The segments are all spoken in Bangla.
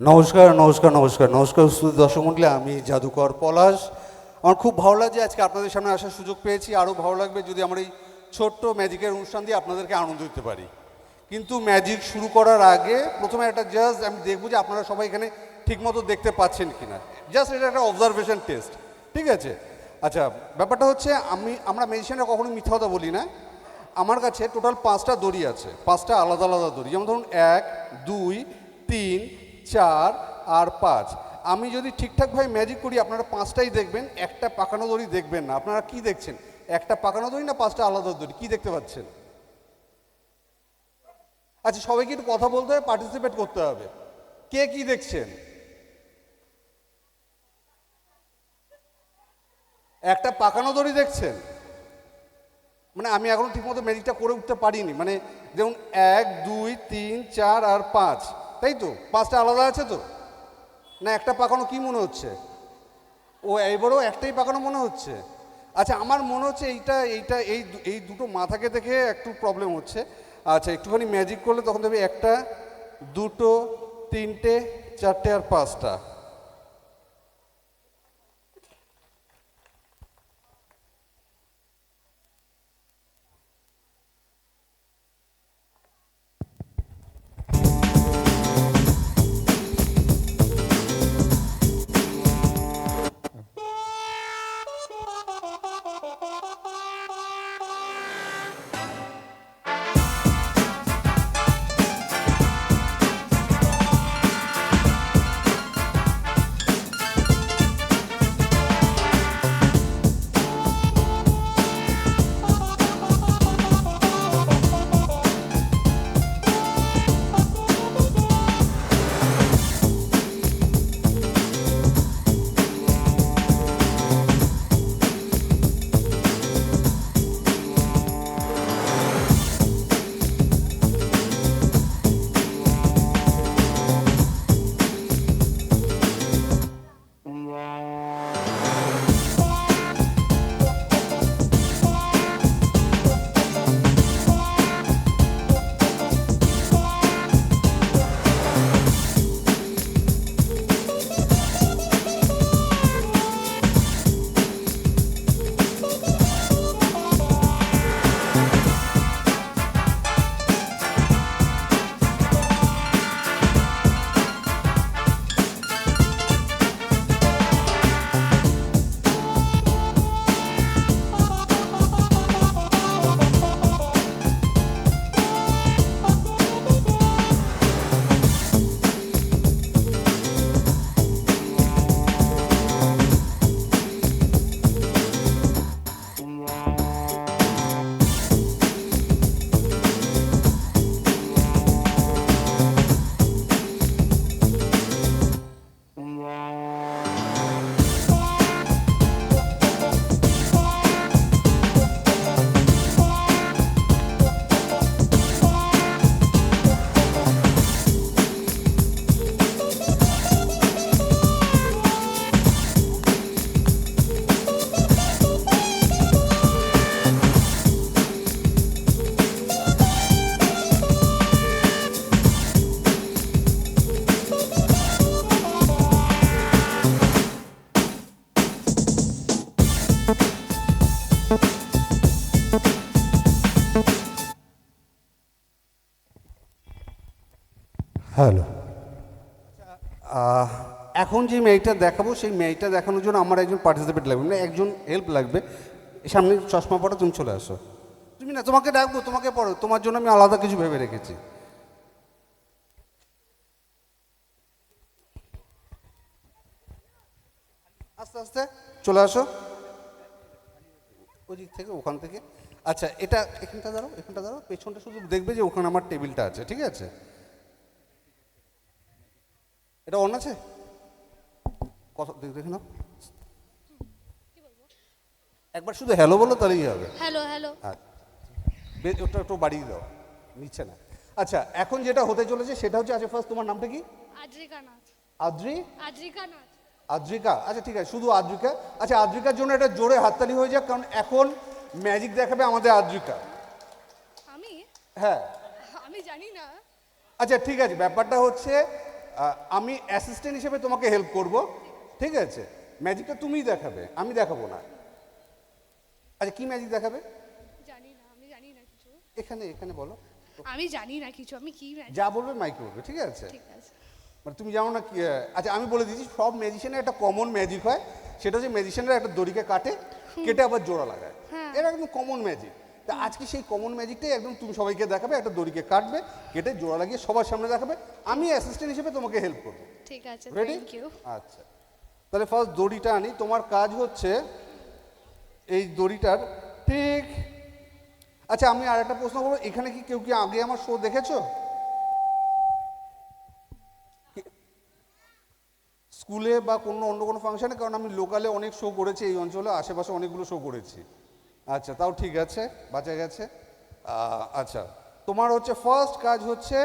নমস্কার নমস্কার নমস্কার নমস্কার দর্শক মণ্ডলী, আমি জাদুকর পলাশ। আমার খুব ভালো লাগছে আজকে আপনাদের সামনে আসার সুযোগ পেয়েছি। আরও ভালো লাগবে যদি আমার এই ছোট্ট ম্যাজিকের অনুষ্ঠান দিয়ে আপনাদেরকে আনন্দ দিতে পারি। কিন্তু ম্যাজিক শুরু করার আগে প্রথমে একটা জাস্ট আমি দেখব যে আপনারা সবাই এখানে ঠিকমতো দেখতে পাচ্ছেন কি না। জাস্ট এটা একটা অবজারভেশন টেস্ট, ঠিক আছে? আচ্ছা, ব্যাপারটা হচ্ছে আমরা ম্যাজিশিয়ানরা কখনো মিথ্যা কথা বলি না। আমার কাছে টোটাল 5টা দড়ি আছে, 5টা আলাদা আলাদা দড়ি। যেমন ধরুন 1, 2, 3, 4 আর 5। আমি যদি ঠিকঠাকভাবে ম্যাজিক করি আপনারা 5টাই দেখবেন, একটা পাকানো দড়ি দেখবেন না। আপনারা কি দেখছেন? একটা পাকানো দড়ি না 5টা আলাদা দড়ি? কি দেখতে পাচ্ছেন? আচ্ছা, সবাইকে একটু কথা বলতে হবে, পার্টিসিপেট করতে হবে। কে কি দেখছেন? একটা পাকানো দড়ি দেখছেন? মানে আমি এখনো ঠিকমতো ম্যাজিকটা করে উঠতে পারিনি। মানে দেখুন 1, 2, 3, 4 আর 5, তাই তো? 5টা আলাদা আছে তো? না একটা পাকানো? কি মনে হচ্ছে? ও এইবারও একটাই পাকানো মনে হচ্ছে। আচ্ছা, আমার মনে হচ্ছে এইটা এইটা এই এই দুটো মাথাকে দেখে একটু প্রবলেম হচ্ছে। আচ্ছা, একটুখানি ম্যাজিক করলে তখন দেখবে 1টা, 2টো, 3টে, 4টে আর 5টা। হ্যালো। এখন যে মেয়েটা দেখাবো সেই মেয়েটা দেখানোর জন্য আমার একজন পার্টিসিপেট লাগবে, মানে একজন হেল্প লাগবে। সামনে চশমা পড়ো, তুমি চলে আসো। তুমি না, তোমাকে ডাকবো, তোমাকে পড়ো, তোমার জন্য আমি আলাদা কিছু ভেবে রেখেছি। আস্তে আস্তে চলে আসো, ওই দিক থেকে, ওখান থেকে। আচ্ছা, এটা এখানটা দাঁড়াও, এখানটা দাঁড়াও, পেছনটা শুধু দেখবে যে ওখানে আমার টেবিলটা আছে, ঠিক আছে? এটা অন আছে? কথা দেখে নাও, একবার শুধু হ্যালো বলো, তাহলেই হবে। Hello hello. ওটা একটু বাড়িয়ে দাও, নিচ্ছে না। আচ্ছা, এখন যেটা হতে চলেছে সেটা হচ্ছে, আচ্ছা ফার্স্ট তোমার নামটা কি? আদ্রিকা নাথ। আদ্রি? আদ্রিকা নাথ। আদ্রিকা, আচ্ছা ঠিক আছে, শুধু আদ্রিকা। আচ্ছা, আদ্রিকার জন্য একটা জোরে হাততালি হয়ে যাক, কারণ এখন ম্যাজিক দেখাবে আমাদের আদ্রিকা। আমি হ্যাঁ, আমি জানি না। আচ্ছা ঠিক আছে, ব্যাপারটা হচ্ছে আমি অ্যাসিস্ট্যান্ট হিসেবে তোমাকে হেল্প করব, ঠিক আছে? ম্যাজিকটা তুমিই দেখাবে, আমি দেখাবো না। আচ্ছা, কি ম্যাজিক দেখাবে? জানি না, আমি জানি না কিছু। এখানে এখানে বলো। আমি জানি না কিছু, আমি কি ম্যাজিক? যা বলবে মাইকে বলবে, ঠিক আছে? ঠিক আছে। মানে তুমি জানো না কি? আচ্ছা, আমি বলে দিচ্ছি, সব ম্যাজিশিয়ানের একটা কমন ম্যাজিক হয়, সেটা হচ্ছে ম্যাজিশিয়ানরা একটা দড়িকে কাটে, কেটে আবার জোড়া লাগায়। হ্যাঁ। এটা একদম কমন ম্যাজিক। তা আজকে সেই কমন ম্যাজিকটাই একদম তুমি সবাইকে দেখাবে, একটা দড়িকে কাটবে, কেটে জোড়া লাগিয়ে সবার সামনে দেখাবে, আমি অ্যাসিস্ট্যান্ট হিসেবে তোমাকে হেল্প করবো। ঠিক আছে, রেডি? Thank you. আচ্ছা, তাহলে ফার্স্ট দড়িটা আনি। তোমার কাজ হচ্ছে এই দড়িটার ঠিক, আচ্ছা আমি আর একটা প্রশ্ন করবো, এখানে কি কেউ কি আগে আমার শো দেখেছো? স্কুলে বা কোনো অন্য কোনো ফাংশনে? কারণ আমি লোকালে অনেক শো করেছি, এই অঞ্চলে আশেপাশে অনেকগুলো শো করেছি। আচ্ছা, তাও ঠিক আছে, বাঁচা গেছে। আচ্ছা, তোমার হচ্ছে ফার্স্ট কাজ হচ্ছে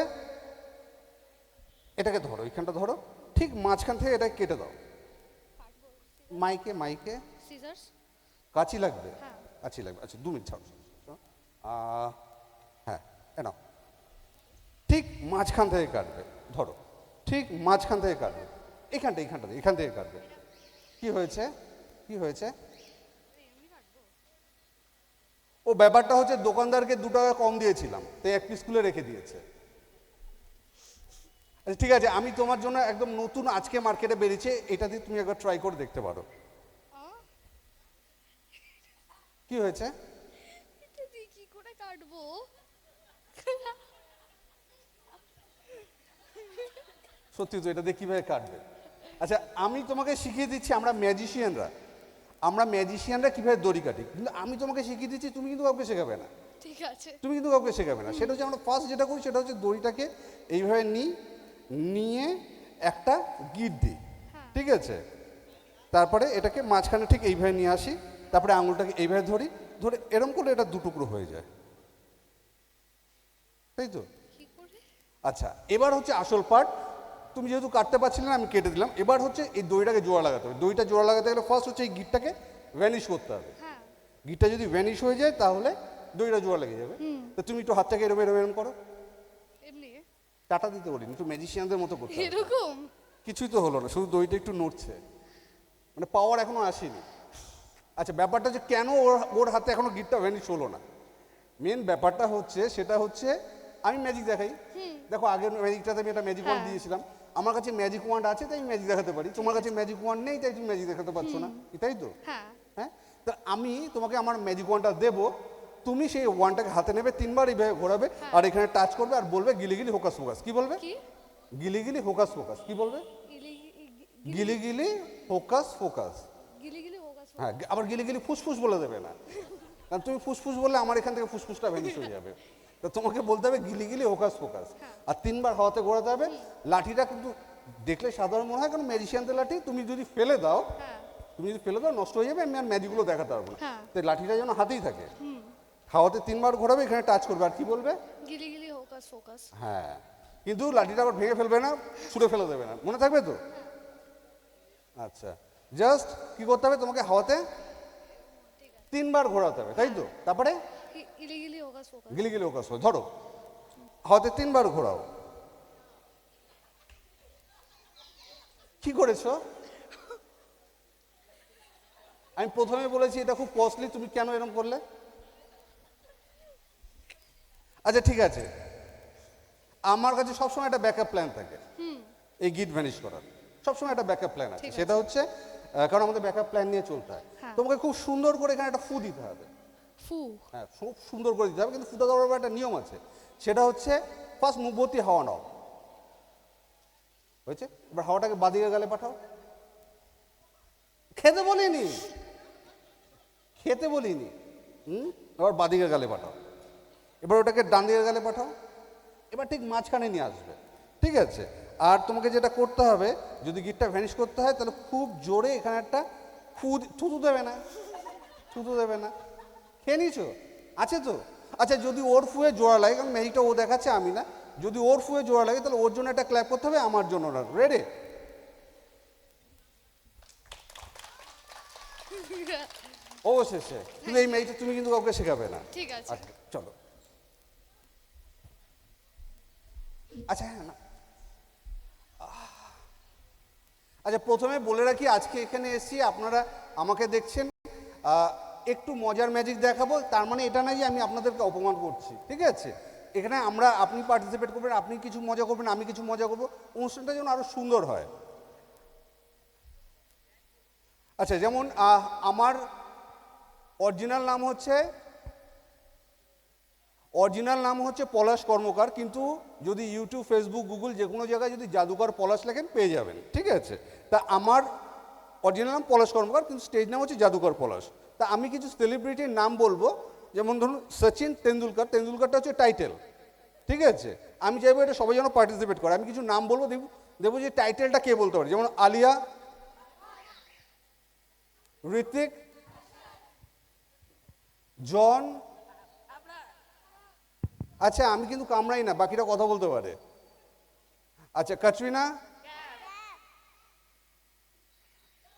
এটাকে ধরো, এখানটা ধরো, ঠিক মাঝখান থেকে এটাকে কেটে দাও। মাইকে মাইকে সিজার্স। কাঁচি লাগবে? হ্যাঁ। কাঁচি লাগবে। আচ্ছা, 2 মিনিট ছাড়ো। হ্যাঁ, নাও, ঠিক মাঝখান থেকে কাটবে, ধরো, ঠিক মাঝখান থেকে কাটবে, এখান থেকে কাটবে। কি হয়েছে? কি হয়েছে? ও ব্যাপারটা হচ্ছে দোকানদারকে 2 টাকা কম দিয়েছিলাম, তাই 1 পিস খুলে রেখে দিয়েছে। আচ্ছা ঠিক আছে, আমি তোমার জন্য একদম নতুন আজকে মার্কেটে বেরিয়েছে, এটা দিয়ে তুমি একবার ট্রাই করে দেখতে পারো। কি হয়েছে? এটা দিয়ে কি করে কাটবো? সত্যি তো, এটা দিয়ে কীভাবে কাটবে? আচ্ছা, আমি তোমাকে শিখিয়ে দিচ্ছি, আমরা ম্যাজিশিয়ানরা কীভাবে দড়ি কাটি, কিন্তু আমি তোমাকে শিখিয়ে দিচ্ছি, তুমি কিন্তু কাউকে শেখাবে না। ঠিক আছে। তুমি কিন্তু কাউকে শেখাবে না। সেটা হচ্ছে আমরা ফার্স্ট যেটা করি সেটা হচ্ছে দড়িটাকে এইভাবে নিয়ে একটা গিট দিই, ঠিক আছে? তারপরে এটাকে মাঝখানে ঠিক এইভাবে নিয়ে আসি, তারপরে আঙুলটাকে এইভাবে ধরে এরম করলে এটা 2 টুকরো হয়ে যায়, তাই তো? কি করে? আচ্ছা, এবার হচ্ছে আসল পার্ট। তুমি যেহেতু কাটতে পারছিলে না, আমি কেটে দিলাম। এবার হচ্ছে এই দড়িটাকে জোড়া লাগাতে হবে। দড়িটা জোড়া লাগাতে গেলে ফার্স্ট হচ্ছে এই গিটটাকে ভ্যানিশ করতে হবে। হ্যাঁ। গিটটা যদি ভ্যানিশ হয়ে যায় তাহলে দড়িটা জোড়া লেগে যাবে। তো তুমি একটু হাতটাকে এরম এরম এরম করো। এমনি টাটা দিতে বলিনি, একটু ম্যাজিশিয়ানদের মতো করতে হবে। এরকম? কিছুই তো হলো না, শুধু দড়িটা একটু নড়ছে, মানে পাওয়ার এখনো আসেনি। আচ্ছা, ব্যাপারটা হচ্ছে কেন ওর হাতে এখনো গিটটা ভ্যানিশ হলো না, মেন ব্যাপারটা হচ্ছে সেটা হচ্ছে আমি ম্যাজিক দেখাই। দেখো, আগের ম্যাজিকটাতে আমি একটা ম্যাজিক ওয়ান্ড দিয়েছিলাম। আমার কাছে ম্যাজিক ওয়ান্ড আছে তাই আমি ম্যাজিক দেখাতে পারি, তোমার কাছে ম্যাজিক ওয়ান্ড নেই তাই তুমি ম্যাজিক দেখাতে পারছো না, এটাই তো? হ্যাঁ। হ্যাঁ, তা আমি তোমাকে আমার ম্যাজিক ওয়ান্ডটা দেবো, তুমি সেই ওয়ান্ডটাকে হাতে নেবে, 3বার এইভাবে ঘোরাবে, আর এখানে টাচ করবে আর বলবে গিলি গিলি হোকাস ফোকাস। কি বলবে? কি? গিলি গিলি হোকাস ফোকাস। কি বলবে? গিলি গিলি হোকাস ফোকাস। গিলি গিলি হোগা। হ্যাঁ, আবার গিলি গিলি ফুসফুস বলে দেবে না, কারণ তুমি ফুসফুস বললে আমার এখান থেকে ফুসফুসটা ভ্যানিশ হয়ে যাবে। তো তোমাকে বলতে হবে গিলি গিলি হোকাস ফোকাস, আর 3বার হাওয়াতে ঘোরাতে হবে। লাঠিটা কিন্তু দেখলে সাধারণ মনে হয়, কারণ ম্যাজিশিয়ানদের লাঠি, তুমি যদি ফেলে দাও নষ্ট হয়ে যাবে, আমি আর ম্যাজিকগুলো দেখাতে পারবো না। তো লাঠিটা যেন হাতেই থাকে, হাওয়াতে 3বার ঘোরাবে, এখানে টাচ করবে, আর কি বলবে? গিলি গিলি হোকাস ফোকাস। হ্যাঁ, কিন্তু লাঠিটা আবার ভেঙে ফেলবে না, ছুঁড়ে ফেলে দেবে না, মনে থাকবে তো? আচ্ছা, জাস্ট কি করতে হবে, তোমাকে হাওয়াতে 3বার ঘোরাতে হবে, তাই তো? তারপরে গিলি গিলি হোকাস ফোকাস। গিলি গিলি হোকাস ফোকাস, ধরো হাওয়াতে 3বার ঘোরাও। কি করেছো? আমি প্রথমে বলেছি এটা খুব কস্টলি, তুমি কেন এরকম করলে? আচ্ছা ঠিক আছে, আমার কাছে সবসময় একটা ব্যাকআপ প্ল্যান থাকে এই গিট ভ্যানিশ করার, সবসময় একটা ব্যাকআপ প্ল্যান আছে। সেটা হচ্ছে, কারণ আমাদের ব্যাকআপ প্ল্যান নিয়ে চলতে হয়, তোমাকে খুব সুন্দর করে এখানে একটা ফু দিতে হবে। ফু? হ্যাঁ, খুব সুন্দর করে দিতে হবে, কিন্তু ফুটা দেওয়ার একটা নিয়ম আছে। সেটা হচ্ছে ফার্স্ট মুখ ভর্তি হাওয়া নাও, হয়েছে? এবার হাওয়াটাকে বাদিকে গালে পাঠাও। খেতে বলিনি, খেতে বলিনি। এবার বাদিকে গালে পাঠাও। এবার ওটাকে ডান দিকের গালে পাঠাও। এবার ঠিক মাঝখানে নিয়ে আসবে, ঠিক আছে? আর তোমাকে যেটা করতে হবে, যদি গিটটা ভ্যানিশ করতে হয় তাহলে খুব জোরে এখানে একটা থুতু দেবে না, থুতু দেবে না। খেয়ে নিয়েছো? আছে তো? আচ্ছা, যদি ওর ফুয়ে জোড়া লাগে, কারণ ম্যাজিকটা ও দেখাচ্ছে আমি না, যদি ওর ফুয়ে জোড়া লাগে তাহলে ওর জন্য একটা ক্ল্যাপ করতে হবে, আমার জন্য না। রেডি? অবশেষে কিন্তু এই ম্যাজিকটা তুমি কিন্তু কাউকে শেখাবে না। ঠিক আছে। আচ্ছা, চলো। আচ্ছা, হ্যাঁ, না আচ্ছা, প্রথমে বলে রাখি আজকে এখানে এসেছি আপনারা আমাকে দেখছেন, একটু মজার ম্যাজিক দেখাবো, তার মানে এটা না যে আমি আপনাদেরকে অপমান করছি, ঠিক আছে? এখানে আপনি পার্টিসিপেট করবেন, আপনি কিছু মজা করবেন, আমি কিছু মজা করবো, অনুষ্ঠানটা যেন আরো সুন্দর হয়। আচ্ছা, যেমন আমার অরিজিনাল নাম হচ্ছে পলাশ কর্মকার, কিন্তু যদি ইউটিউব, ফেসবুক, গুগল যে কোনো জায়গায় যদি জাদুকর পলাশ লেখেন পেয়ে যাবেন, ঠিক আছে? তা আমার অরিজিনাল নাম পলাশ কর্মকার, কিন্তু স্টেজ নাম হচ্ছে জাদুকর পলাশ। তা আমি কিছু সেলিব্রিটির নাম বলবো, যেমন ধরুন সচিন তেন্ডুলকার, তেন্ডুলকারটা হচ্ছে টাইটেল, ঠিক আছে? আমি চাইবো এটা সবাই যেন পার্টিসিপেট করে। আমি কিছু নাম বলবো, দেবো যে টাইটেলটা কে বলতে পারে, যেমন আলিয়া, ঋতিক, জন। আচ্ছা, আমি কিন্তু কামড়াই না, বাকিটা কথা বলতে পারে। আচ্ছা, ক্যাটরিনা।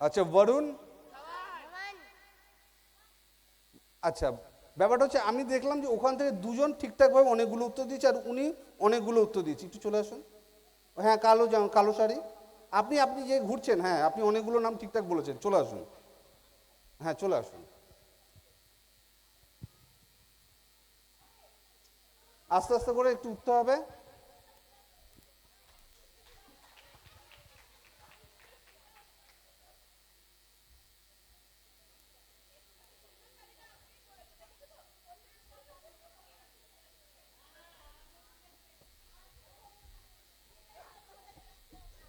আচ্ছা, বরুণ। আচ্ছা, ব্যাপারটা হচ্ছে আমি দেখলাম যে ওখান থেকে দুজন ঠিকঠাকভাবে অনেকগুলো উত্তর দিয়েছে, আর উনি অনেকগুলো উত্তর দিয়েছে। একটু চলে আসুন। হ্যাঁ, কালো শাড়ি। আপনি যে ঘুরছেন, হ্যাঁ, আপনি অনেকগুলো নাম ঠিকঠাক বলেছেন। চলে আসুন, হ্যাঁ চলে আসুন। আস্তে আস্তে করে একটু উঠতে হবে।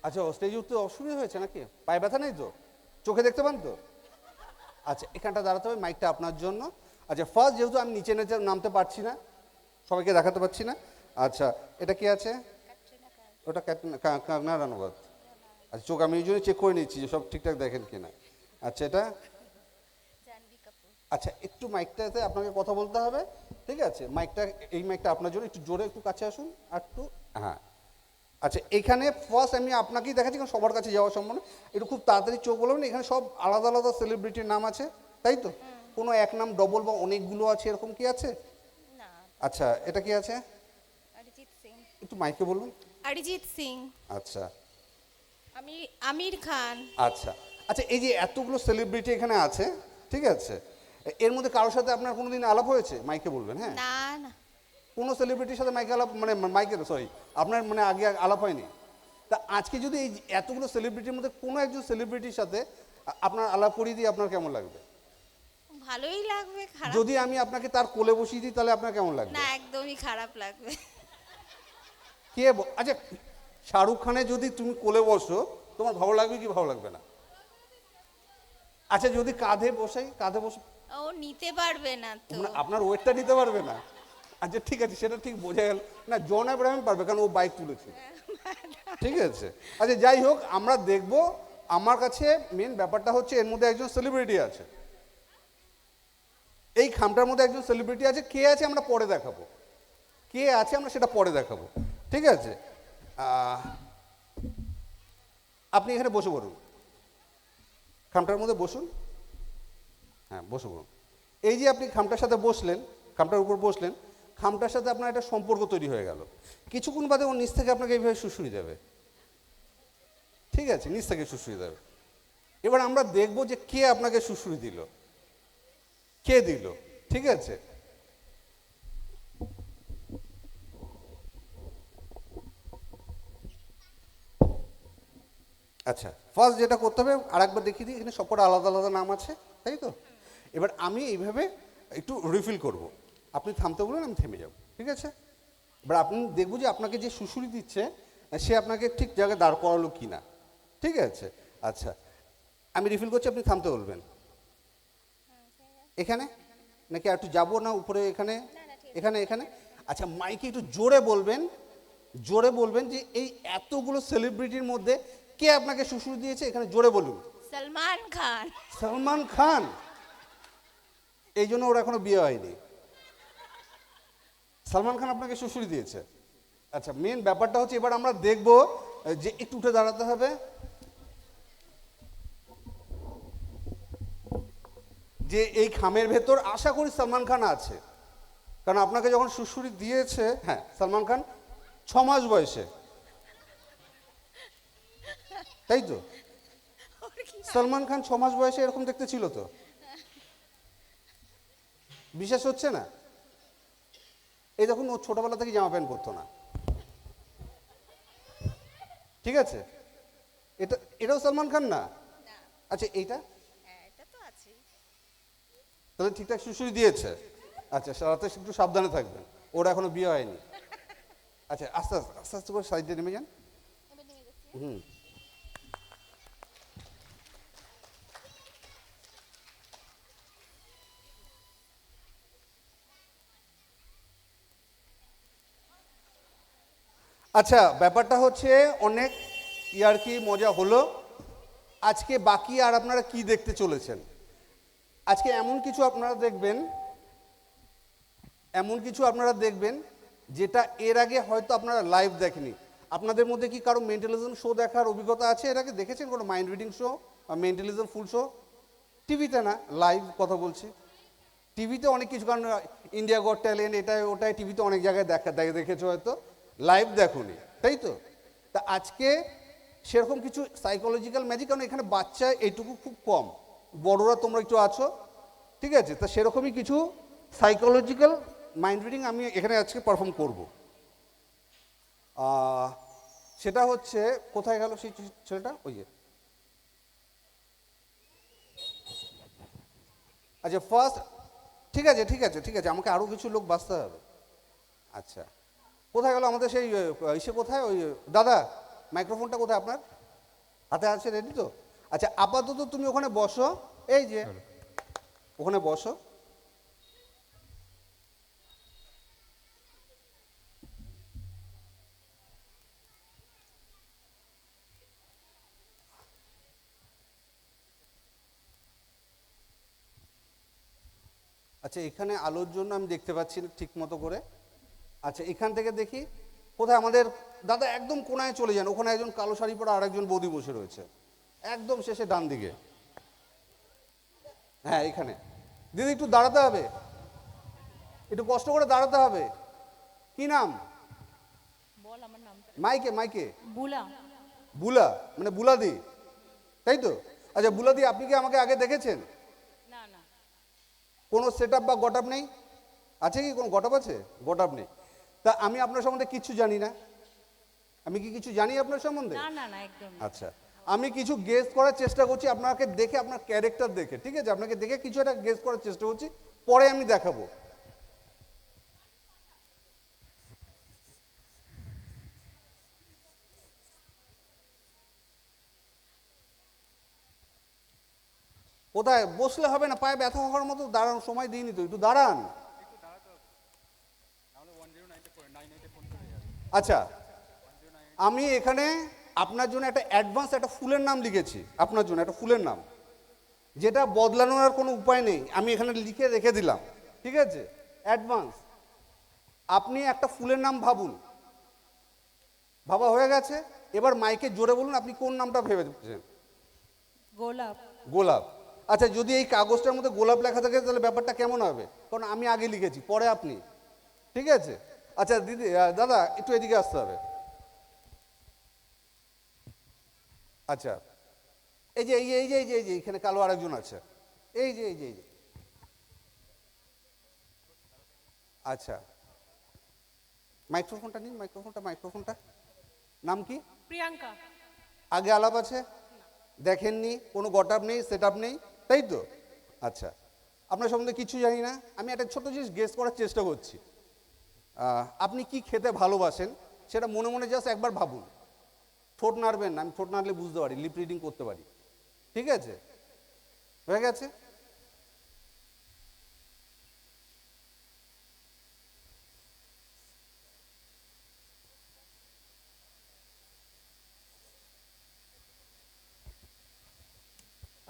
আচ্ছা, স্টেজে উঠতে অসুবিধা হয়েছে নাকি? পায়ে ব্যথা নেই তো? চোখে দেখতে পান তো? আচ্ছা, এখানটা দাঁড়াতে হবে, মাইকটা আপনার জন্য। আচ্ছা, ফার্স্ট যেহেতু আমি নিচে নামতে পারছি না, সবাইকে দেখাতে পারছি না। আচ্ছা, এটা কি আছে? ওটা কাঙ্গনা রানাওয়াত। আচ্ছা, চোখ আমি এই জন্য চেক করে নিচ্ছি যে সব ঠিকঠাক দেখেন কিনা। আচ্ছা, এটা আচ্ছা, একটু মাইকটাতে আপনাকে কথা বলতে হবে, ঠিক আছে? এই মাইকটা আপনার জন্য, একটু জোরে একটু কাছে আসুন আর একটু, হ্যাঁ। আচ্ছা, এখানে ফার্স্ট আমি আপনাকেই দেখাচ্ছি, কারণ সবার কাছে যাওয়া সম্ভব না। একটু খুব তাড়াতাড়ি চোখ বলবেন। এখানে সব আলাদা আলাদা সেলিব্রিটির নাম আছে, তাই তো? কোনো এক নাম ডবল বা অনেকগুলো আছে, এরকম কি আছে? না। আচ্ছা, এটা কি আছে? অরিজিৎ সিং। একটু মাইকে বলুন। অরিজিৎ সিং। আচ্ছা আমির খান। আচ্ছা আচ্ছা, এই যে এতগুলো সেলিব্রিটি এখানে আছে, ঠিক আছে, এর মধ্যে কারোর সাথে আপনার কোনোদিন আলাপ হয়েছে? মাইকে বলবেন, হ্যাঁ। না না। কোনো সেলিব্রিটির সাথে মাইকে আলাপ, মানে মাইকে সরি, আপনার মানে আগে আলাপ হয়নি? তা আজকে যদি এই এতগুলো সেলিব্রিটির মধ্যে কোনো একজন সেলিব্রিটির সাথে আপনার আলাপ করিয়ে দিই, আপনার কেমন লাগবে? ভালোই লাগবে, খারাপ যদি আমি আপনাকে তার কোলে বসিয়ে দিই, তাহলে আপনার কেমন লাগবে? না, একদমই খারাপ লাগবে। আচ্ছা, শাহরুখ খানের যদি তুমি কোলে বসো, তোমার ভালো লাগবে কি ভালো লাগবে না? আচ্ছা, যদি কাঁধে বসে ও নিতে পারবে না তো। আপনার ওয়েটটা নিতে পারবে না? আচ্ছা, ঠিক আছে, সেটা ঠিক বোঝা গেল না। জন আব্রাহাম পারবে, কারণ ও বাইক তুলেছে, ঠিক আছে। আচ্ছা, যাই হোক, আমরা দেখব। আমার কাছে মেন ব্যাপারটা হচ্ছে এর মধ্যে একজন সেলিব্রিটি আছে, এই খামটার মধ্যে একজন সেলিব্রিটি আছে। কে আছে আমরা পরে দেখাবো, কে আছে আমরা সেটা পরে দেখাবো, ঠিক আছে? আপনি এখানে বসে পড়ুন, খামটার মধ্যে বসুন, হ্যাঁ বসে পড়ুন। এই যে আপনি খামটার সাথে বসলেন, খামটার উপর বসলেন, খামটার সাথে আপনার একটা সম্পর্ক তৈরি হয়ে গেল। কিছুক্ষণ বাদে ওর নিচ থেকে আপনাকে এইভাবে শুশুড়ি দেবে, ঠিক আছে? নিচ থেকে শুশুড়ি দেবে। এবার আমরা দেখব যে কে আপনাকে শুশুড়ি দিল, কে দিল, ঠিক আছে? আচ্ছা, ফার্স্ট যেটা করতে হবে, আরেকবার দেখিয়ে দিই, এখানে সবকটা আলাদা আলাদা নাম আছে, তাই তো? এবার আমি এইভাবে একটু রিফিল করব, আপনি থামতে বলুন, আমি থেমে যাব, ঠিক আছে? এবার আপনি দেখবো যে আপনাকে যে শুশুড়ি দিচ্ছে সে আপনাকে ঠিক জায়গায় দাঁড় করালো কি না, ঠিক আছে? আচ্ছা, আমি রিফিল করছি, আপনি থামতে বলবেন। এখানে নাকি আর একটু যাবো না উপরে? এখানে এখানে এখানে আচ্ছা, মাইকে একটু জোরে বলবেন, জোরে বলবেন যে এই এতগুলো সেলিব্রিটির মধ্যে কে আপনাকে শুশুড়ি দিয়েছে, এখানে জোরে বলুন। সলমান খান। সলমান খান? এই জন্য ওর এখনো বিয়ে হয়নি। সলমান খান আপনাকে শুশুড়ি দিয়েছে? আচ্ছা, মেন ব্যাপারটা হচ্ছে এবার আমরা দেখব যে একটু উঠে দাঁড়াতে হবে, যে এই খামের ভেতর আশা করি সলমান খান আছে, কারণ আপনাকে যখন শুশুড়ি দিয়েছে, হ্যাঁ সলমান খান 6 মাস বয়সে, তাই তো? সলমান খান 6 মাস বয়সে এরকম দেখতে ছিল তো? বিশ্বাস হচ্ছে না? এই দেখুন, ও ছোটবেলা থেকে জামা প্যান্ট পরতো না, ঠিক আছে? এটাও সলমান খান না? না, আচ্ছা এইটা হ্যাঁ এটা তো আছে। তাহলে ঠিকঠাক সুশুরি দিয়েছে। আচ্ছা, রাতে একটু সাবধানে থাকবেন, ওর এখনো বিয়ে হয়নি। আচ্ছা, আস্তে আস্তে আস্তে আস্তে করে সাইডে নেমে যান। হুম। আচ্ছা, ব্যাপারটা হচ্ছে অনেক ইয়ার্কি মজা হলো। আজকে বাকি আর আপনারা কি দেখতে চলেছেন? আজকে এমন কিছু আপনারা দেখবেন যেটা এর আগে হয়তো আপনারা লাইভ দেখেনি। আপনাদের মধ্যে কি কারো মেন্টালিজম শো দেখার অভিজ্ঞতা আছে? এর আগে দেখেছেন কোনো মাইন্ড রিডিং শো বা মেন্টালিজম ফুল শো? টিভিতে না, লাইভ কথা বলছি। টিভিতে অনেক কিছু, কারণ ইন্ডিয়া গট ট্যালেন্ট এটাই ওটাই টিভিতে অনেক জায়গায় দেখেছো হয়তো, লাইভ দেখোনি, তাই তো? তা আজকে সেরকম কিছু সাইকোলজিক্যাল ম্যাজিক, কারণ এখানে বাচ্চা এইটুকু খুব কম, বড়রা তোমরা একটু আছো, ঠিক আছে? তা সেরকমই কিছু সাইকোলজিক্যাল মাইন্ড রিডিং আমি এখানে আজকে পারফর্ম করব। সেটা হচ্ছে, কোথায় গেল সেই ছেলেটা? ওই যে, আচ্ছা ফার্স্ট, ঠিক আছে ঠিক আছে ঠিক আছে, আমাকে আরও কিছু লোক বাঁচতে হবে। আচ্ছা, কোথায় গেল আমাদের সেই ইসে? কোথায় ওই দাদা, মাইক্রোফোনটা কোথায় আপনার হাতে আছে? রেডি তো? আচ্ছা, আপাতত তুমি ওখানে বসো, এই যে ওখানে বসো। আচ্ছা, এখানে আলোর জন্য আমি দেখতে পাচ্ছি না ঠিক মতো করে। আচ্ছা, এখান থেকে দেখি কোথায় আমাদের দাদা, একদম কোনায় চলে যান, ওখানে একজন কালো শাড়ি পরা আর একজন বৌদি বসে রয়েছে, একদম শেষে ডান দিকে। হ্যাঁ, এখানে। দিদি একটু দাঁড়াতে হবে, একটু কষ্ট করে দাঁড়াতে হবে। কি নাম? বল আমার নামটা। মাইকে মাইকে। বুলা। বুলা, মানে বুলাদি, তাই তো? আচ্ছা বুলাদি, আপনি কি আমাকে আগে দেখেছেন? না না। কোনো সেট আপ বা গট আপ নেই? আছে কি কোনো গট আপ? আছে, গট আপ নেই। তা আমি আপনার সম্বন্ধে কিচ্ছু জানি না। আমি কি কিছু জানি আপনার সম্বন্ধে? না না না একদম। আচ্ছা, আমি কিছু গেস করার চেষ্টা করছি আপনাকে দেখে, আপনার ক্যারেক্টার দেখে, ঠিক আছে? আপনাকে দেখে কিছু একটা গেস করার চেষ্টা করছি, পরে আমি দেখাবো। কোথায় বসলে হবে না, পায়ে ব্যথা হওয়ার মতো দাঁড়ানোর সময় দিইনি তো, একটু দাঁড়ান। আচ্ছা, আমি এখানে আপনার জন্য একটা অ্যাডভান্স একটা ফুলের নাম লিখেছি, আপনার জন্য একটা ফুলের নাম, যেটা বদলানোর আর কোনো উপায় নেই, আমি এখানে লিখে রেখে দিলাম, ঠিক আছে? অ্যাডভান্স। আপনি একটা ফুলের নাম ভাবুন। ভাবা হয়ে গেছে? এবার মাইকে জোরে বলুন আপনি কোন নামটা ভেবেছেন। গোলাপ। গোলাপ। আচ্ছা, যদি এই কাগজটার মধ্যে গোলাপ লেখা থাকে তাহলে ব্যাপারটা কেমন হবে? কারণ আমি আগে লিখেছি, পরে আপনি, ঠিক আছে? আচ্ছা দিদি, দাদা একটু এদিকে আসতে হবে। আচ্ছা, এই যে এই যে এই যে এই যে এই যে এখানে কালো আরেকজন আছে, এই যে এই যে এই যে। আচ্ছা, মাইক্রোফোনটা নিন, মাইক্রোফোনটা। নাম কি? প্রিয়াঙ্কা। আগে আলাপ আছে? দেখেননি, কোনো গট আপ নেই, সেট আপ নেই, তাই তো? আচ্ছা, আপনার সম্বন্ধে কিছু জানি না, আমি একটা ছোট জিনিস গেস করার চেষ্টা করছি। আপনি কি খেতে ভালোবাসেন সেটা মনে মনে জাস্ট একবার ভাবুন। ঠোঁট নাড়বেন না, আমি ঠোঁট নাড়লে বুঝতে পারি, লিপ রিডিং করতে পারি, ঠিক আছে? হয়ে গেছে?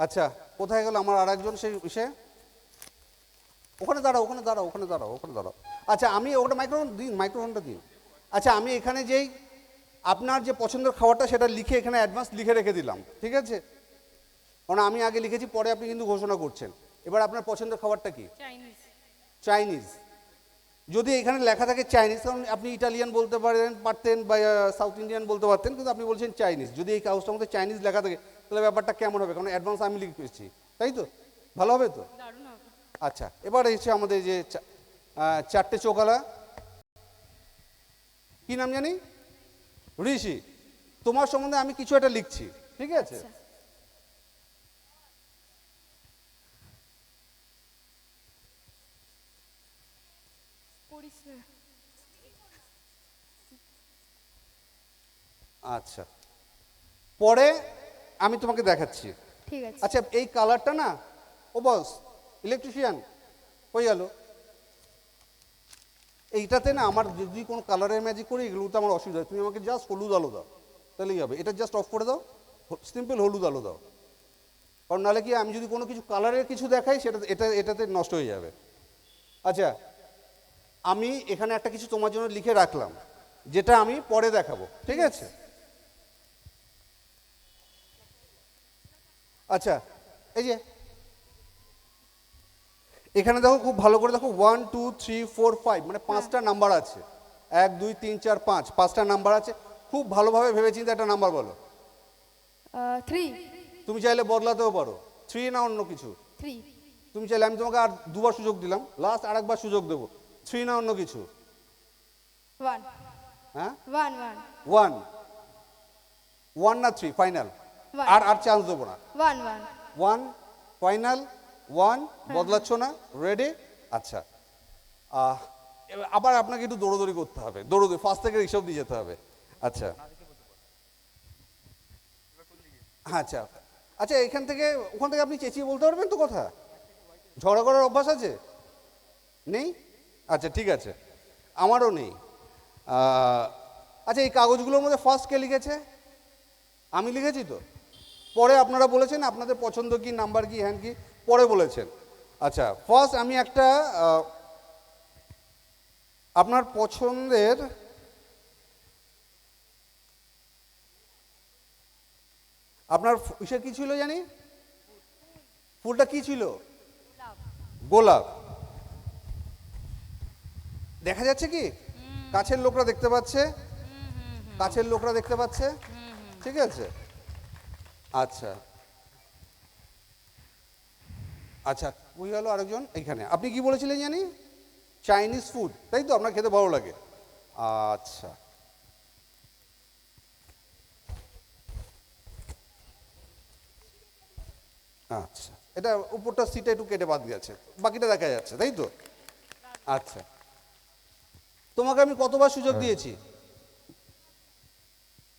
আচ্ছা, কোথায় গেল আমার আর একজন সেই বিষয়ে? ওখানে দাঁড়াও, ওখানে দাঁড়াও, ওখানে দাঁড়াও, ওখানে দাঁড়াও। আচ্ছা, আমি ওটা মাইক্রোফোনটা দিন। আচ্ছা, আমি এখানে যেই আপনার যে পছন্দের খাবারটা সেটা লিখে এখানে অ্যাডভান্স লিখে রেখে দিলাম, ঠিক আছে? কারণ আমি আগে লিখেছি, পরে আপনি কিন্তু ঘোষণা করছেন। এবার আপনার পছন্দের খাবারটা কি? চাইনিজ। চাইনিজ। যদি এখানে লেখা থাকে চাইনিজ, কারণ আপনি ইটালিয়ান বলতে পারতেন বা সাউথ ইন্ডিয়ান বলতে পারতেন, কিন্তু আপনি বলছেন চাইনিজ। যদি এই কাগজটার মধ্যে চাইনিজ লেখা থাকে তাহলে ব্যাপারটা কেমন হবে? কারণ অ্যাডভান্স আমি লিখেছি, তাই তো? ভালো হবে তো? দারুণ হবে। আচ্ছা, এবার এসে আমাদের যে চারটে চোকালা, কি নাম জানি? ঋষি। তোমার সম্বন্ধে আমি কিছু একটা লিখছি, ঠিক আছে? করিস না। আচ্ছা, পরে আমি তোমাকে দেখাচ্ছি। ঠিক আছে। আচ্ছা, এই কালারটা না, ও বস ইলেকট্রিশিয়ান হয়ে গেল, এইটাতে না আমার যদি কোনো কালারের ম্যাজিক করি এগুলোতে আমার অসুবিধা হয়। তুমি আমাকে জাস্ট হলুদ আলো দাও, তাহলেই হবে। এটা জাস্ট অফ করে দাও, সিম্পল হলুদ আলো দাও। কারণ নাহলে কি আমি যদি কোনো কিছু কালারের কিছু দেখাই সেটা এটাতে নষ্ট হয়ে যাবে। আচ্ছা, আমি এখানে একটা কিছু তোমার জন্য লিখে রাখলাম, যেটা আমি পরে দেখাবো, ঠিক আছে? আচ্ছা, এই যে এখানে দেখো, খুব ভালো করে দেখো, 1 2 3 4 5 মানে 5টা নাম্বার আছে। 1 2 3 4 5, 5টা নাম্বার আছে। খুব ভালোভাবে ভেবেচিন্তে একটা নাম্বার বলো। 3 তুমি চাইলে বদলাতেও পারো, 3 না অন্য কিছু। 3 তুমি চাইলে, আমি তোমাকে আর দুবার সুযোগ দিলাম, লাস্ট আরেকবার সুযোগ দেবো। 3 না অন্য কিছু? 1 হ্যাঁ, 1 1 1 1 না 3 ফাইনাল? One. আর আর চান্স দেবো না। 1 1 1 ফাইনাল, 1 বদলাচ্ছ না, রেডি? আচ্ছা, আবার আপনাকে একটু দৌড়দৌড়ি করতে হবে, দৌড়দৌড়ি ফার্স্ট থেকে হিসাব দিয়ে যেতে হবে। আচ্ছা, আচ্ছা আচ্ছা, এখান থেকে ওখান থেকে আপনি চেঁচিয়ে বলতে পারবেন তো কথা? ঝগড়া করার অভ্যাস আছে? নেই? আচ্ছা, ঠিক আছে, আমারও নেই। আচ্ছা, এই কাগজগুলোর মধ্যে ফার্স্ট কে লিখেছে? আমি লিখেছি তো? পরে আপনারা বলেছেন আপনাদের পছন্দ কি, নাম্বার কি, হ্যান্ড কি, পরে বলেছেন। আচ্ছা, ফার্স্ট আমি একটা আপনার পছন্দের আপনার ইসে কি ছিল জানি? ফুলটা কি ছিল? গোলাপ। দেখা যাচ্ছে কি? কাছের লোকরা দেখতে পাচ্ছে, কাছের লোকরা দেখতে পাচ্ছে, ঠিক আছে? আচ্ছা আচ্ছা, ওই গেল আরেকজন। এইখানে আপনি কি বলেছিলেন জানি? চাইনিজ ফুড, তাই তো? আপনার খেতে ভালো লাগে? আচ্ছা, আচ্ছা, এটা উপরটা সিটে একটু কেটে বাদ গেছে, বাকিটা দেখা যাচ্ছে, তাই তো? আচ্ছা, তোমাকে আমি কতবার সুযোগ দিয়েছি?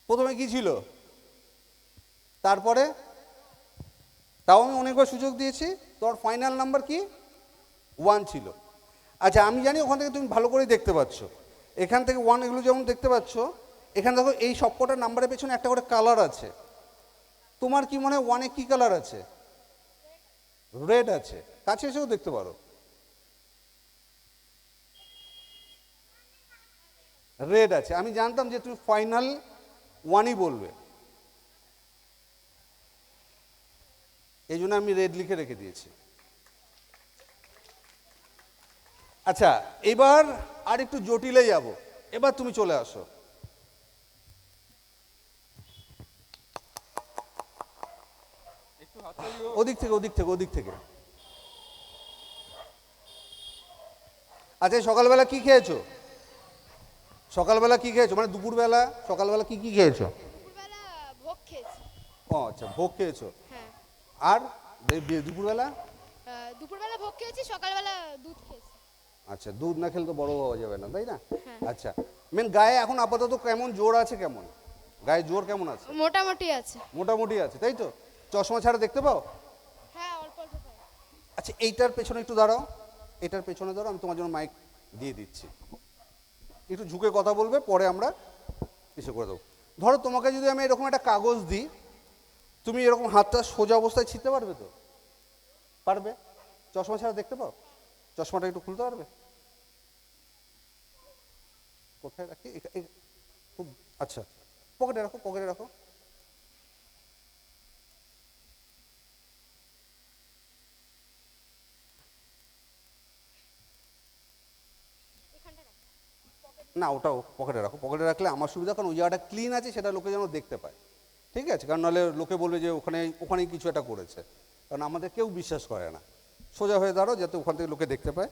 প্রথমে কি ছিল, তারপরে তাও আমি অনেকবার সুযোগ দিয়েছি। তোর ফাইনাল নাম্বার কি? 1 ছিল। আচ্ছা, আমি জানি ওখান থেকে তুমি ভালো করেই দেখতে পাচ্ছ, এখান থেকে 1 এগুলো যেমন দেখতে পাচ্ছ, এখানে দেখো এই সবকটা নাম্বারের পেছনে একটা করে কালার আছে। তোমার কি মনে হয় 1-এ কি কালার আছে? রেড আছে। কাছে এসেও দেখতে পারো, রেড আছে। আমি জানতাম যে তুমি ফাইনাল 1ই বলবে, এই জন্য আমি রেড লিখে রেখে দিয়েছি। আচ্ছা, এবার আর একটু জটিলে যাব। এবার তুমি চলে আসো। ওদিক থেকে, ওদিক থেকে, ওদিক থেকে। আচ্ছা, সকালবেলা কি খেয়েছো? সকালবেলা কি খেয়েছো, মানে দুপুরবেলা, সকালবেলা কি কি খেয়েছো? দুপুরবেলা ভোগ খেয়েছি। ও আচ্ছা, ভোগ খেয়েছো। হ্যাঁ, আর দুপুরবেলা? দুপুরবেলা ভোগ খেয়েছি, সকালবেলা দুধ খেয়েছি। আচ্ছা, দুধ না খেলে তো বড় হওয়া যাবে না, তাই না? হ্যাঁ। আচ্ছা, মেন গায়ে এখন আপাতত কেমন জোর আছে? কেমন গায়ে জোর কেমন আছে? মোটামুটি আছে। মোটামুটি আছে, তাই তো? চশমা ছাড়া দেখতে পাও? হ্যাঁ, অল্প অল্প পাই। আচ্ছা, এইটার পেছনে একটু দাঁড়াও, এটার পেছনে দাঁড়াও, আমি তোমার জন্য মাইক দিয়ে দিচ্ছি। একটু ঝুঁকে কথা বলবে, পরে আমরা কিছু করে দেবো। ধরো তোমাকে যদি আমি এরকম একটা কাগজ দিই, তুমি এরকম হাতটা সোজা অবস্থায় ছিঁড়তে পারবে তো? পারবে? চশমা ছাড়া দেখতে পাও? চশমাটা একটু খুলতে পারবে? কোথায় রাখি? খুব আচ্ছা, পকেটে রাখো, পকেটে রাখো। না, ওটা পকেটে রাখো, পকেটে রাখলে আমার সুবিধা, কারণ ওই জায়গাটা ক্লিন আছে, সেটা লোকে যেন দেখতে পায়, ঠিক আছে? কারণ নাহলে লোকে বলবে যে ওখানেই কিছু একটা করেছে, কারণ আমাদের কেউ বিশ্বাস করে না। সোজা হয়ে দাঁড়ো যাতে ওখান থেকে লোকে দেখতে পায়।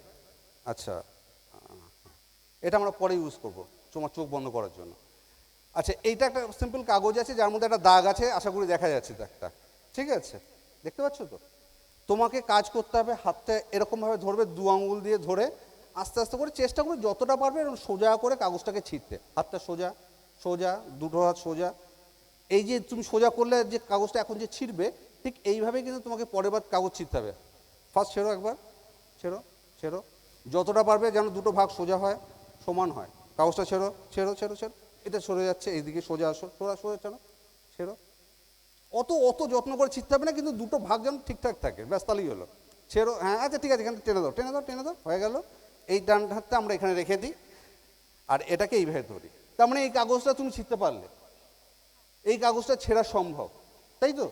আচ্ছা, এটা আমরা পরে ইউজ করবো তোমার চোখ বন্ধ করার জন্য। আচ্ছা, এইটা একটা সিম্পল কাগজ আছে যার মধ্যে একটা দাগ আছে, আশা করি দেখা যাচ্ছে দাগটা, ঠিক আছে? দেখতে পাচ্ছ তো? তোমাকে কাজ করতে হবে, হাতটা এরকমভাবে ধরবে, দু আঙুল দিয়ে ধরে আস্তে আস্তে করে চেষ্টা করে যতটা পারবে এরকম সোজা করে কাগজটাকে ছিঁড়তে, হাতটা সোজা সোজা, দুটো হাত সোজা। এই যে তুমি সোজা করলে যে কাগজটা এখন যে ছিঁড়বে, ঠিক এইভাবেই কিন্তু তোমাকে পরের বার কাগজ ছিঁড়তে হবে। ফার্স্ট ছেড়ো, একবার ছেড়ো ছেড়ো, যতটা পারবে যেন দুটো ভাগ সোজা হয়, সমান হয়। কাগজটা ছেড়ো ছেড়ো ছেড়ো ছেড়ো, এটা সরে যাচ্ছে, এইদিকে সোজা আসো, সোজা সোজা ছেড়ো ছেড়ো। অত অত যত্ন করে ছিঁড়তে হবে না, কিন্তু দুটো ভাগ যেন ঠিকঠাক থাকে, ব্যাস তাহলেই হলো। ছেড়ো, হ্যাঁ আচ্ছা ঠিক আছে, এখানে টেনে দাও টেনে দাও টেনে দাও, হয়ে গেল। এই ডান হাতটা আমরা এখানে রেখে দিই, আর এটাকে এইভাবে ধরি। তার মানে এই কাগজটা তুমি ছিঁড়তে পারলে, এই কাগজটা ছেঁড়া সম্ভব, তাই তো?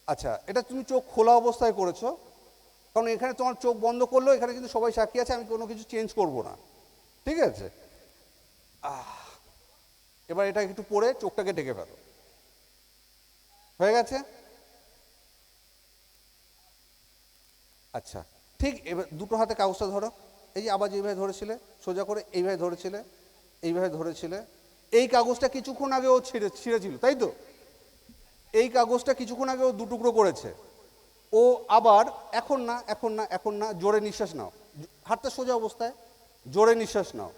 আচ্ছা, এটা তুমি চোখ খোলা অবস্থায় করেছো, কারণ এখানে তোমার চোখ বন্ধ করলেও এখানে কিন্তু সবাই সাক্ষী আছে, আমি কোনো কিছু চেঞ্জ করব না, ঠিক আছে? এবার এটা একটু পরে চোখটাকে ঢেকে ফেলো, হয়ে গেছে? আচ্ছা, ঠিক এবার দুটো হাতে কাগজটা ধরো, এই যে আবার যেইভাবে ধরেছিলে সোজা করে এইভাবে ধরেছিলে, এইভাবে ধরেছিলে। এই কাগজটা কিছুক্ষণ আগে ও ছিঁড়েছিল, তাই তো? এই কাগজটা কিছুক্ষণ আগে ও দুটুকরো করেছে। ও আবার এখন না এখন না এখন না, জোরে নিঃশ্বাস নাও, হাতটা সোজা অবস্থায়, জোরে নিঃশ্বাস নাও।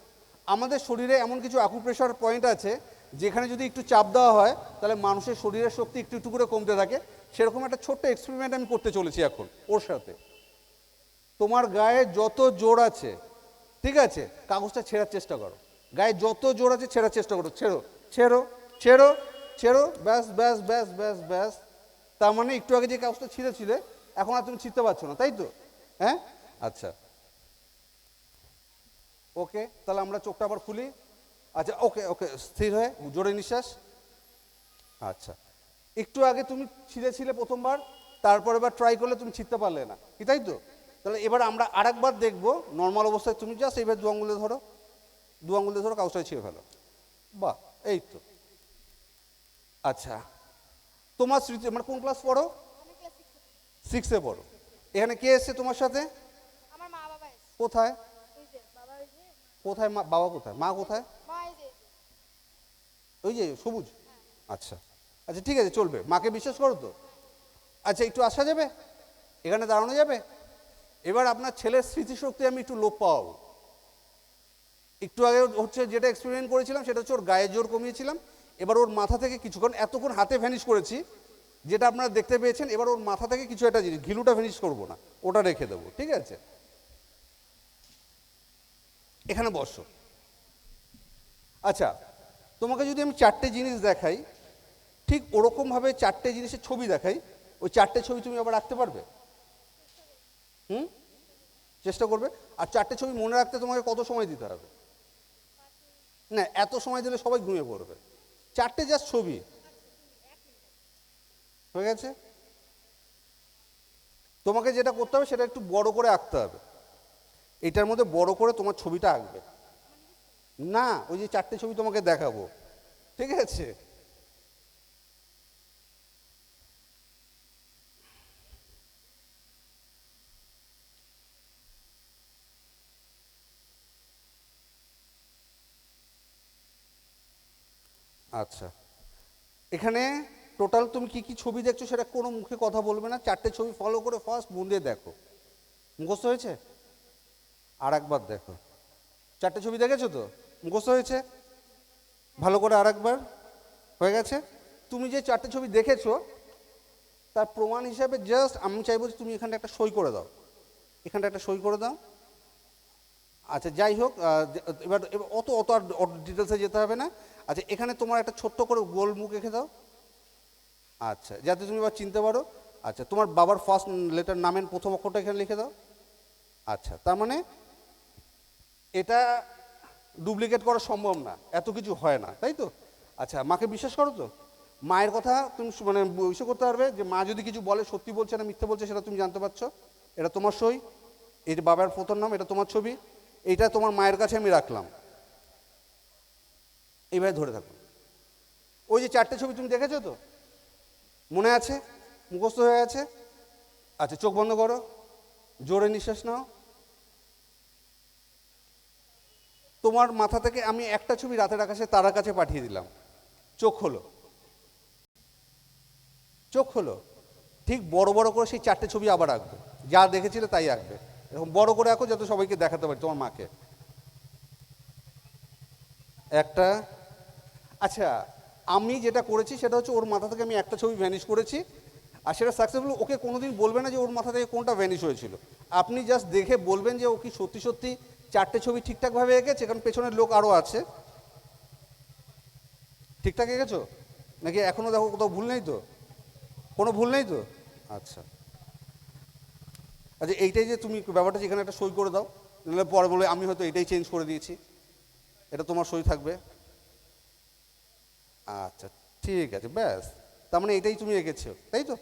আমাদের শরীরে এমন কিছু আকুপ্রেশার পয়েন্ট আছে যেখানে যদি একটু চাপ দেওয়া হয় তাহলে মানুষের শরীরের শক্তি একটু একটু করে কমতে থাকে। সেরকম একটা ছোট্ট এক্সপেরিমেন্ট আমি করতে চলেছি এখন ওর সাথে। তোমার গায়ে যত জোর আছে, ঠিক আছে, কাগজটা ছেঁড়ার চেষ্টা করো, গায়ে যত জোর আছে ছেঁড়ার চেষ্টা করো, ছেড়ো ছেড়ো ছেড়ো ছেড়ো, ব্যাস ব্যাস ব্যাস ব্যাস ব্যাস। তার মানে একটু আগে যে কাগজটা ছিঁড়েছিলে এখন আর তুমি ছিঁড়তে পারছো না, তাই তো? হ্যাঁ, আচ্ছা ওকে, তাহলে আমরা চোখটা আবার খুলি। আচ্ছা ওকে ওকে, স্থির হয়ে জোরে নিঃশ্বাস। আচ্ছা, একটু আগে তুমি ছিঁড়েছিলে প্রথমবার, তারপর এবার ট্রাই করলে তুমি ছিঁড়তে পারলে না, কি তাই তো? তাহলে এবার আমরা আরেকবার দেখবো নর্মাল অবস্থায়, তুমি জাস্ট এইভাবে দু আঙুলে ধরো, দু আঙুলে ধরো, কাগজটা ছিঁড়ে ফেলো, বাহ, এই তো। আচ্ছা, তোমার স্মৃতি, মানে কোন ক্লাস পড়ো? আমি ক্লাস 6-এ পড়ো। এখানে কে এসছে তোমার সাথে? আমার মা বাবা এসে কোথায়? এই যে বাবা, এই যে কোথায় বাবা কোথায়, মা কোথায়? মা, এই যে ওই যে সবুজ, আচ্ছা আচ্ছা ঠিক আছে, চলবে, মাকে বিশ্বাস করো তো? আচ্ছা, একটু আসা যাবে, এখানে দাঁড়ানো যাবে? এবার আপনার ছেলের স্মৃতিশক্তি আমি একটু লোপ পাওয়াবো। একটু আগে হচ্ছে যেটা এক্সপেরিমেন্ট করেছিলাম সেটা হচ্ছে ওর গায়ের জোর কমিয়েছিলাম, এবার ওর মাথা থেকে কিছুক্ষণ, এতক্ষণ হাতে ভ্যানিশ করেছি যেটা আপনারা দেখতে পেয়েছেন, এবার ওর মাথা থেকে কিছু একটা জিনিস, ঘিলুটা ভ্যানিশ করবো না, ওটা রেখে দেবো, ঠিক আছে? এখানে বসো। আচ্ছা, তোমাকে যদি আমি চারটে জিনিস দেখাই, ঠিক ওরকমভাবে চারটে জিনিসের ছবি দেখাই, ওই চারটে ছবি তুমি আবার রাখতে পারবে? চেষ্টা করবে। আর চারটে ছবি মনে রাখতে তোমাকে কত সময় দিতে হবে? না, এত সময় দিলে সবাই ঘুমিয়ে পড়বে। চারটে জাস্ট ছবি, হয়ে গেছে? তোমাকে যেটা করতে হবে সেটা একটু বড় করে আঁকতে হবে, এটার মধ্যে বড় করে তোমার ছবিটা আঁকবে। না, ওই যে চারটে ছবি তোমাকে দেখাবো, ঠিক আছে? আচ্ছা, এখানে টোটাল তুমি কি কি ছবি দেখছো সেটা কোনো মুখে কথা বলবে না, চারটে ছবি ফলো করে ফার্স্ট মন দিয়ে দেখো। মুখস্থ হয়েছে? আর একবার দেখো, চারটে ছবি দেখেছো তো? মুখস্থ হয়েছে? ভালো করে আর একবার, হয়ে গেছে? তুমি যে চারটে ছবি দেখেছো তার প্রমাণ হিসাবে জাস্ট আমি চাইবো যে তুমি এখানটা একটা সই করে দাও, এখানটা একটা সই করে দাও। আচ্ছা যাই হোক, এবার অত অত আর ডিটেলসে যেতে হবে না। আচ্ছা, এখানে তোমার একটা ছোট্ট করে গোল মুখ এঁকে দাও, আচ্ছা, যাতে তুমি এবার চিনতে পারো। আচ্ছা, তোমার বাবার ফার্স্ট লেটার, নামের প্রথম অক্ষরটা এখানে লিখে দাও। আচ্ছা, তার মানে এটা ডুপ্লিকেট করা সম্ভব না, এত কিছু হয় না, তাই তো? আচ্ছা, মাকে বিশ্বাস করো তো? মায়ের কথা তুমি মানে বিশ্বাস করতে পারবে যে মা যদি কিছু বলে সত্যি বলছে না মিথ্যে বলছে সেটা তুমি জানতে পারছো? এটা তোমার সই, এই যে বাবার প্রথম নাম, এটা তোমার ছবি, এইটা তোমার মায়ের কাছে আমি রাখলাম, এইভাবে ধরে থাকুন। ওই যে 4টে ছবি তুমি দেখেছো তো, মনে আছে, মুখস্থ হয়ে আছে? আচ্ছা, চোখ বন্ধ করো, জোরে নিঃশ্বাস নাও। তোমার মাথা থেকে আমি একটা ছবি রাতের আকাশে তারার কাছে পাঠিয়ে দিলাম। চোখ হলো, চোখ হলো, ঠিক বড় বড় করে সেই 4টে ছবি আবার আঁকবে, যা দেখেছিলে তাই আঁকবে। এরকম বড় করে আঁকো যাতে সবাইকে দেখাতে পারি, তোমার মাকে। একটা, আচ্ছা আমি যেটা করেছি সেটা হচ্ছে ওর মাথা থেকে আমি একটা ছবি ভ্যানিশ করেছি, আর সেটা সাকসেসফুল। ওকে কোনোদিন বলবে না যে ওর মাথা থেকে কোনটা ভ্যানিশ হয়েছিল, আপনি জাস্ট দেখে বলবেন যে ও কি সত্যি সত্যি 4টে ছবি ঠিকঠাকভাবে এঁকেছে, কারণ পেছনের লোক আরও আছে। ঠিকঠাক এঁকেছো নাকি এখনও দেখো কোথাও ভুল নেই তো? কোনো ভুল নেই তো? আচ্ছা আচ্ছা, এইটাই যে তুমি ব্যাপারটা যেখানে একটা সই করে দাও, নাহলে পরে বলে আমি হয়তো এটাই চেঞ্জ করে দিয়েছি, এটা তোমার সই থাকবে। আচ্ছা ঠিক আছে, ব্যাস, তার মানে এটাই তুমি এঁকেছো, তাই তো?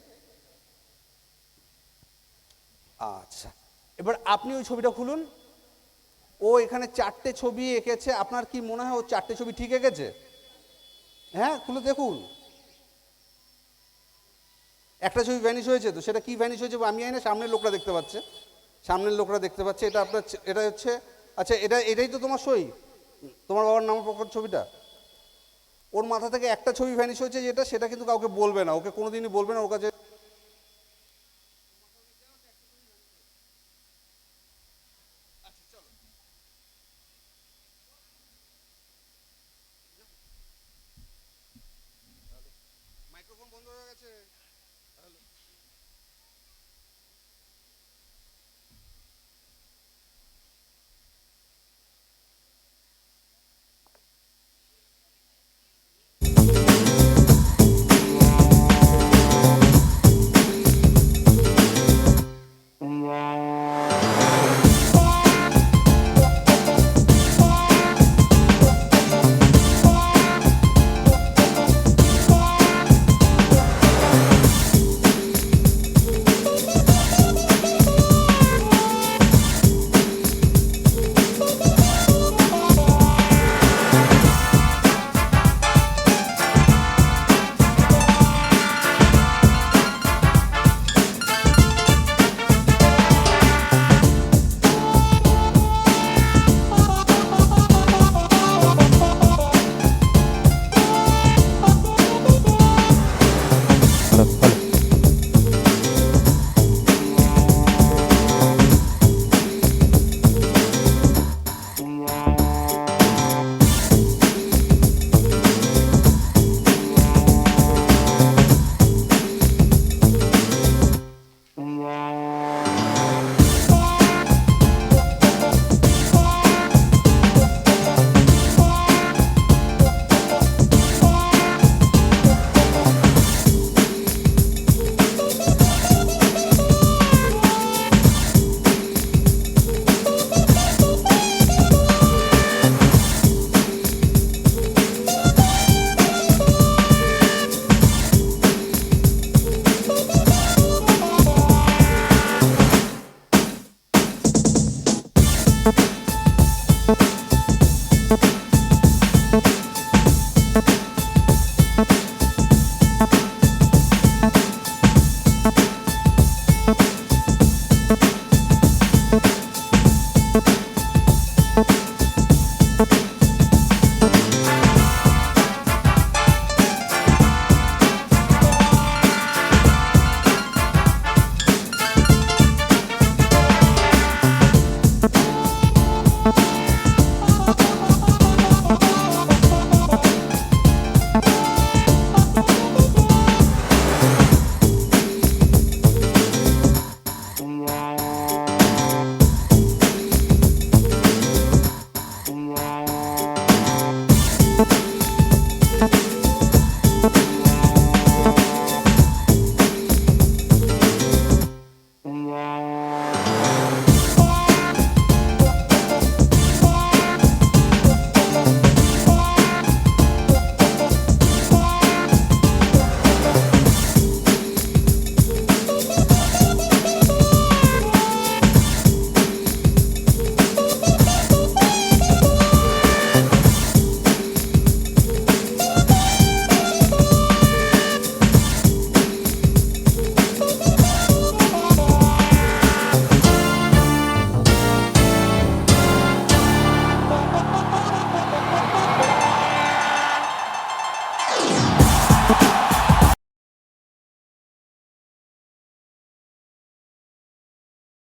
আচ্ছা, এবার আপনি ওই ছবিটা খুলুন। ও এখানে 4টে ছবি এঁকেছে, আপনার কি মনে হয় ও 4টে ছবি ঠিক এঁকেছে? হ্যাঁ, খুলে দেখুন। একটা ছবি ভ্যানিশ হয়েছে, তো সেটা কি ভ্যানিশ হয়েছে আমি জানি না, সামনের লোকরা দেখতে পাচ্ছে, সামনের লোকরা দেখতে পাচ্ছে। এটা আপনার, এটা হচ্ছে, আচ্ছা এটাই তো তোমার সই, তোমার বাবার নাম প্রকার ছবিটা। ওর মাথা থেকে একটা ছবি ভ্যানিশ হয়েছে যেটা, সেটা কিন্তু কাউকে বলবে না, ওকে কোনোদিনই বলবে না, ওর কাছে